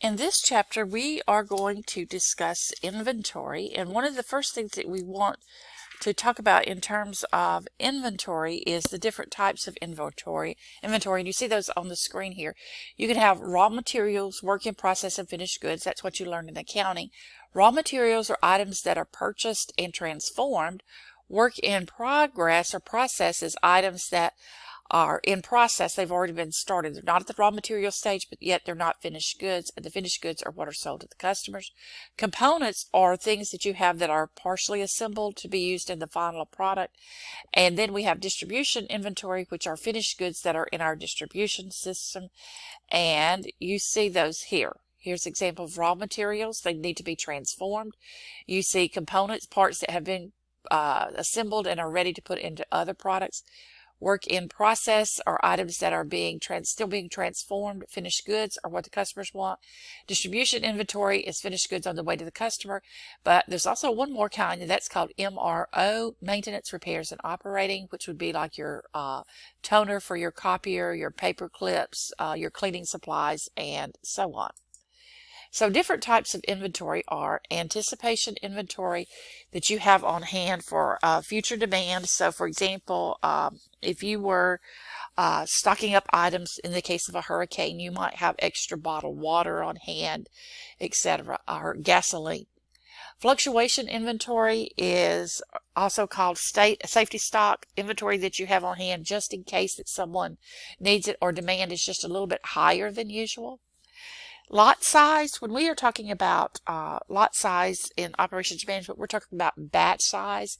In this chapter, we are going to discuss inventory, and one of the first things that we want to talk about in terms of inventory is the different types of inventory, and you see those on the screen here. You can have raw materials, work in process, and finished goods. That's what you learned in accounting. Raw materials are items that are purchased and transformed. Work in progress or processes, items that are in process. They've already been started. They're not at the raw material stage, but yet they're not finished goods. And the finished goods are what are sold to the customers. Components are things that you have that are partially assembled to be used in the final product. And then we have distribution inventory, which are finished goods that are in our distribution system. And you see those here. Here's an example of raw materials. They need to be transformed. You see components, parts that have been assembled and are ready to put into other products. Work in process are items that are still being transformed. Finished goods are what the customers want. Distribution inventory is finished goods on the way to the customer. But there's also one more kind, and that's called MRO, maintenance, repairs, and operating, which would be like your toner for your copier, your paper clips, your cleaning supplies, and so on. So different types of inventory are anticipation inventory that you have on hand for future demand. So for example, if you were stocking up items in the case of a hurricane, you might have extra bottled water on hand, etc., or gasoline. Fluctuation inventory is also called safety stock inventory that you have on hand just in case that someone needs it or demand is just a little bit higher than usual. Lot size, when we are talking about lot size in operations management, we're talking about batch size.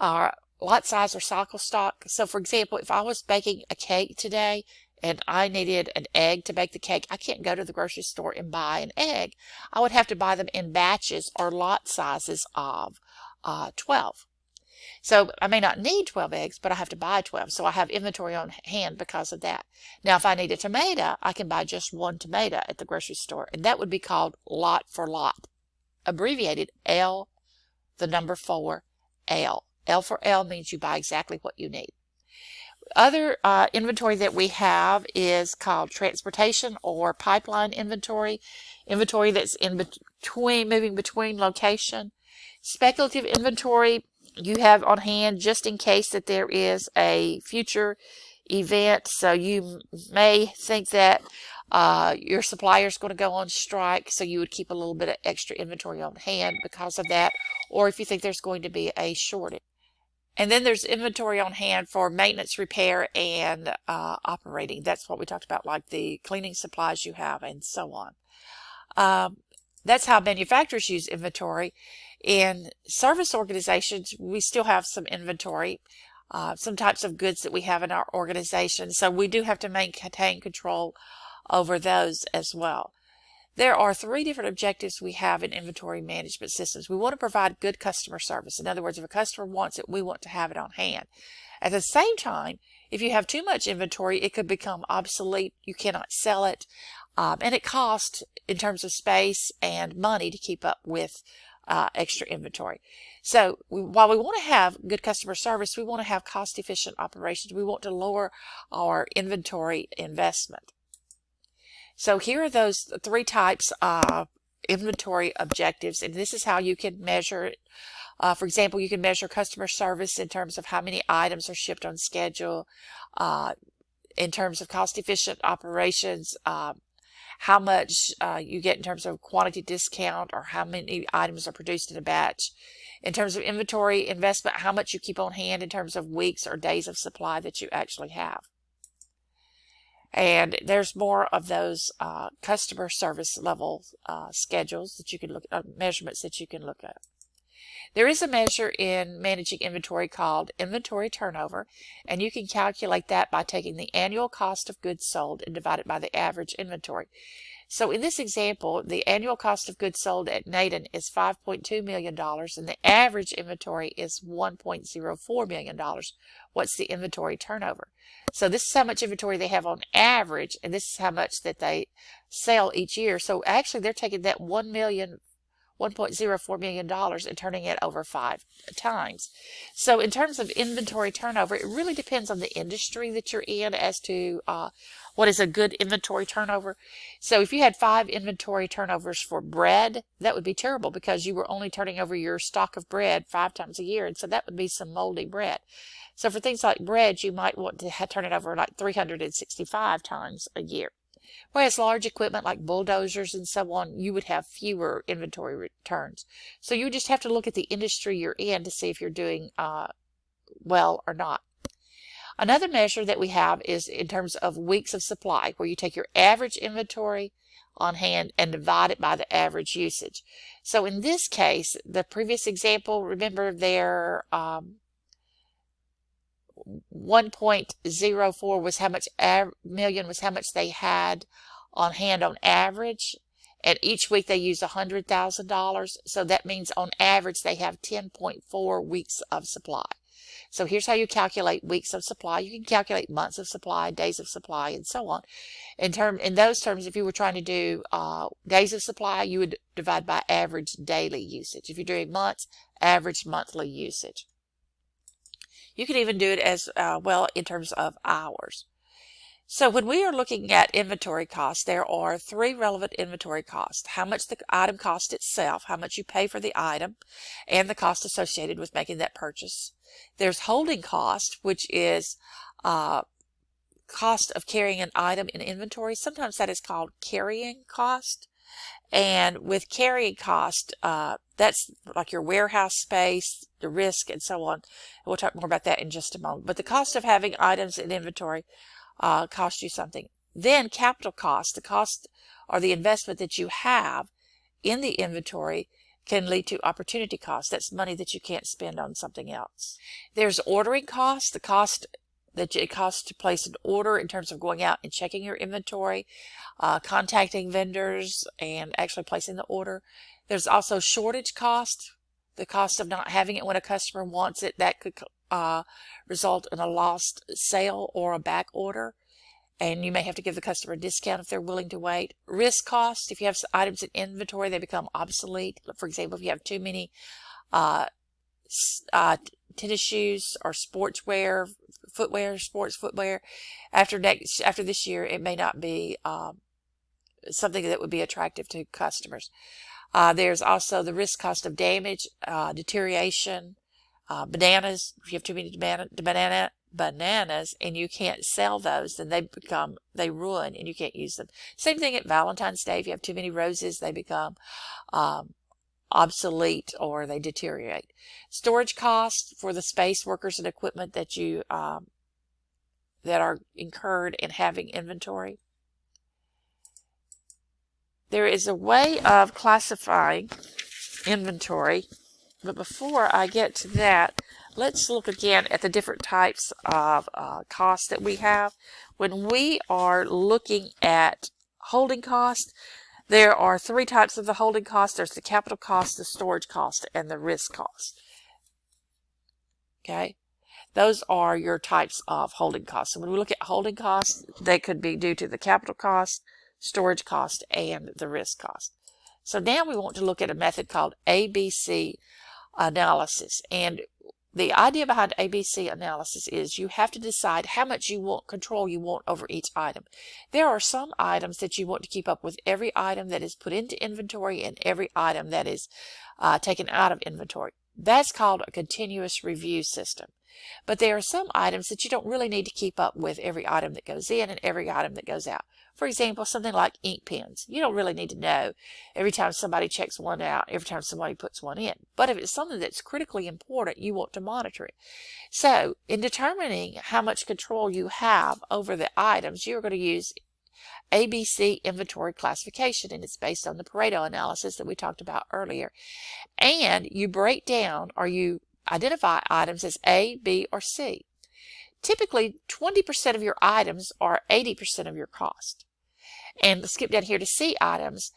Lot size or cycle stock. So for example, if I was baking a cake today and I needed an egg to bake the cake, I can't go to the grocery store and buy an egg. I would have to buy them in batches or lot sizes of 12. So I may not need 12 eggs, but I have to buy 12. So I have inventory on hand because of that. Now, if I need a tomato, I can buy just one tomato at the grocery store, and that would be called lot for lot, abbreviated L, the number 4, L. L for L means you buy exactly what you need. Other inventory that we have is called transportation or pipeline inventory that's in between, moving between location. Speculative inventory you have on hand just in case that there is a future event. So you may think that your supplier is going to go on strike, so you would keep a little bit of extra inventory on hand because of that, or if you think there's going to be a shortage. And then there's inventory on hand for maintenance, repair, and operating. That's what we talked about, like the cleaning supplies you have and so on. That's how manufacturers use inventory. In service organizations, we still have some inventory, some types of goods that we have in our organization. So we do have to maintain control over those as well. There are 3 different objectives we have in inventory management systems. We want to provide good customer service. In other words, if a customer wants it, we want to have it on hand. At the same time, if you have too much inventory, it could become obsolete. You cannot sell it. And it costs in terms of space and money to keep up with extra inventory. So while we want to have good customer service, we want to have cost-efficient operations. We want to lower our inventory investment. So here are those 3 types of inventory objectives, and this is how you can measure it. For example, you can measure customer service in terms of how many items are shipped on schedule, in terms of cost-efficient operations, how much you get in terms of quantity discount, or how many items are produced in a batch. In terms of inventory investment, how much you keep on hand in terms of weeks or days of supply that you actually have. And there's more of those customer service level schedules that you can look at, measurements that you can look at. There is a measure in managing inventory called inventory turnover, and you can calculate that by taking the annual cost of goods sold and divide it by the average inventory. So in this example, the annual cost of goods sold at Naden is $5.2 million, and the average inventory is $1.04 million. What's the inventory turnover? So this is how much inventory they have on average, and this is how much that they sell each year. So actually they're taking that $1.04 $1.04 million and turning it over 5 times. So in terms of inventory turnover, it really depends on the industry that you're in as to what is a good inventory turnover. So if you had 5 inventory turnovers for bread, that would be terrible because you were only turning over your stock of bread 5 times a year, and so that would be some moldy bread. So for things like bread, you might want to turn it over like 365 times a year. Whereas large equipment like bulldozers and so on, you would have fewer inventory returns. So you just have to look at the industry you're in to see if you're doing well or not. Another measure that we have is in terms of weeks of supply, where you take your average inventory on hand and divide it by the average usage. So in this case, the previous example, remember their 1.04 was how much million was how much they had on hand on average, and each week they use $100,000. So that means on average they have 10.4 weeks of supply. So here's how you calculate weeks of supply. You can calculate months of supply, days of supply, and so on. In those terms, if you were trying to do days of supply, you would divide by average daily usage. If you're doing months, average monthly usage. You can even do it as well in terms of hours. So when we are looking at inventory costs, there are 3 relevant inventory costs: how much the item cost itself, how much you pay for the item, and the cost associated with making that purchase. There's holding cost, which is cost of carrying an item in inventory. Sometimes that is called carrying cost. And with carrying cost, that's like your warehouse space, the risk, and so on. We'll talk more about that in just a moment. But the cost of having items in inventory costs you something. Then capital cost, the cost or the investment that you have in the inventory, can lead to opportunity cost. That's money that you can't spend on something else. There's ordering cost, the cost that it costs to place an order in terms of going out and checking your inventory, contacting vendors, and actually placing the order. There's also shortage cost, the cost of not having it when a customer wants it. That could result in a lost sale or a back order, and you may have to give the customer a discount if they're willing to wait. Risk cost, if you have items in inventory, they become obsolete. For example, if you have too many tennis shoes or sportswear, sports footwear, after this year, it may not be something that would be attractive to customers. There's also the risk cost of damage, deterioration, bananas. If you have too many bananas and you can't sell those, then they ruin and you can't use them. Same thing at Valentine's Day. If you have too many roses, they become obsolete or they deteriorate. Storage costs for the space, workers, and equipment that you that are incurred in having inventory. There is a way of classifying inventory, but before I get to that, let's look again at the different types of costs that we have. When we are looking at holding cost, there are 3 types of the holding cost. There's the capital cost, the storage cost, and the risk cost. Okay? Those are your types of holding costs. So when we look at holding costs, they could be due to the capital cost, storage cost, and the risk cost. So now we want to look at a method called ABC analysis. And the idea behind ABC analysis is you have to decide how much control you want over each item. There are some items that you want to keep up with every item that is put into inventory and every item that is taken out of inventory. That's called a continuous review system. But there are some items that you don't really need to keep up with every item that goes in and every item that goes out. For example, something like ink pens. You don't really need to know every time somebody checks one out, every time somebody puts one in. But if it's something that's critically important, you want to monitor it. So in determining how much control you have over the items, you're going to use ABC inventory classification, and it's based on the Pareto analysis that we talked about earlier. And you break down, or you identify items as A, B, or C. Typically, 20% of your items are 80% of your cost. And let's skip down here to C items.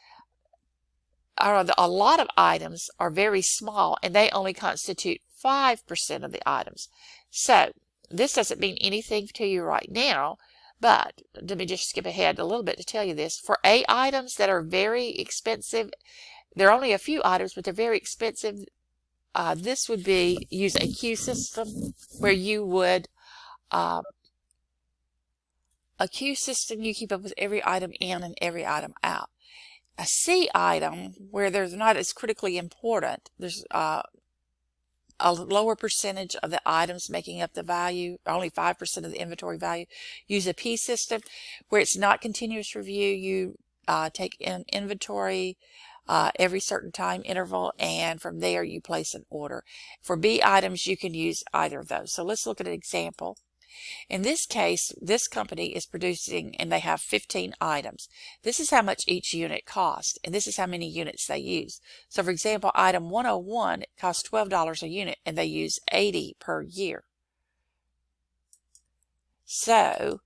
A lot of items are very small, and they only constitute 5% of the items. So this doesn't mean anything to you right now, but let me just skip ahead a little bit to tell you this. For A items that are very expensive, there are only a few items, but they're very expensive. This would be use a Q system, where you would a Q system, you keep up with every item in and every item out. A C item, where there's not as critically important, there's a lower percentage of the items making up the value, only 5% of the inventory value. Use a P system, where it's not continuous review. You take in inventory every certain time interval, and from there you place an order. For B items, you can use either of those. So let's look at an example. In this case, this company is producing, and they have 15 items. This is how much each unit costs, and this is how many units they use. So for example, item 101 costs $12 a unit, and they use 80 per year. So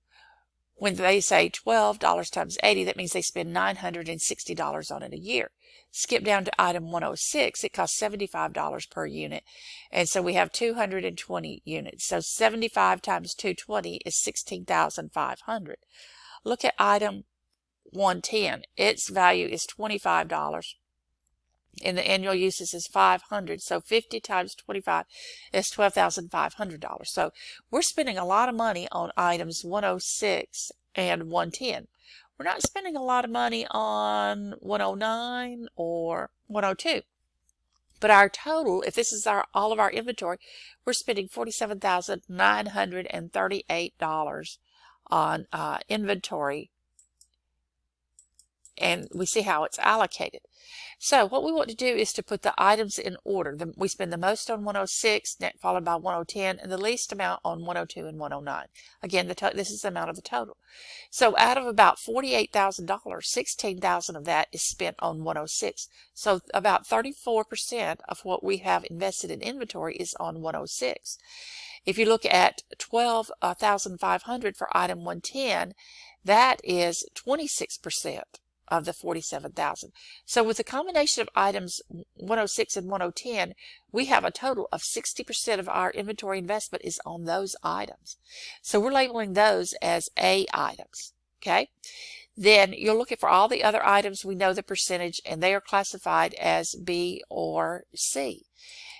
when they say $12 times 80, that means they spend $960 on it a year. Skip down to item 106, it costs $75 per unit. And so we have 220 units. So 75 times 220 is 16,500. Look at item 110. Its value is $25. And the annual uses is 500. So 50 times 25 is $12,500. So we're spending a lot of money on items 106 and 110. We're not spending a lot of money on 109 or 102. But our total, if this is all of our inventory, we're spending $47,938 on inventory. And we see how it's allocated. So what we want to do is to put the items in order. We spend the most on 106, followed by 110, and the least amount on 102 and 109. Again, this is the amount of the total. So out of about $48,000, $16,000 of that is spent on 106. So about 34% of what we have invested in inventory is on 106. If you look at $12,500 for item 110, that is 26% of the 47,000. So with the combination of items 106 and 110, we have a total of 60% of our inventory investment is on those items. So we're labeling those as A items. Okay. Then you'll look at for all the other items, we know the percentage, and they are classified as B or C.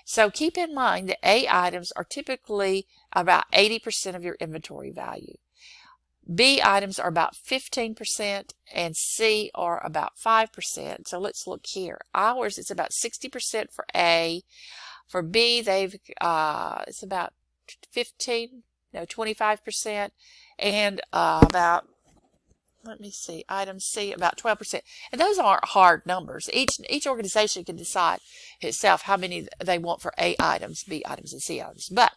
So keep in mind that A items are typically about 80% of your inventory value. B items are about 15%, and C are about 5%. So let's look here. Ours is about 60% for A. For B, it's about 25%, and about, let me see, item C about 12%. And those aren't hard numbers. Each organization can decide itself how many they want for A items, B items, and C items. But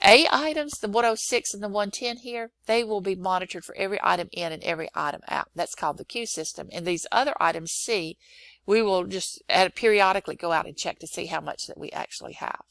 A items, the 106 and the 110 here, they will be monitored for every item in and every item out. That's called the Q system. And these other items, C, we will just periodically go out and check to see how much that we actually have.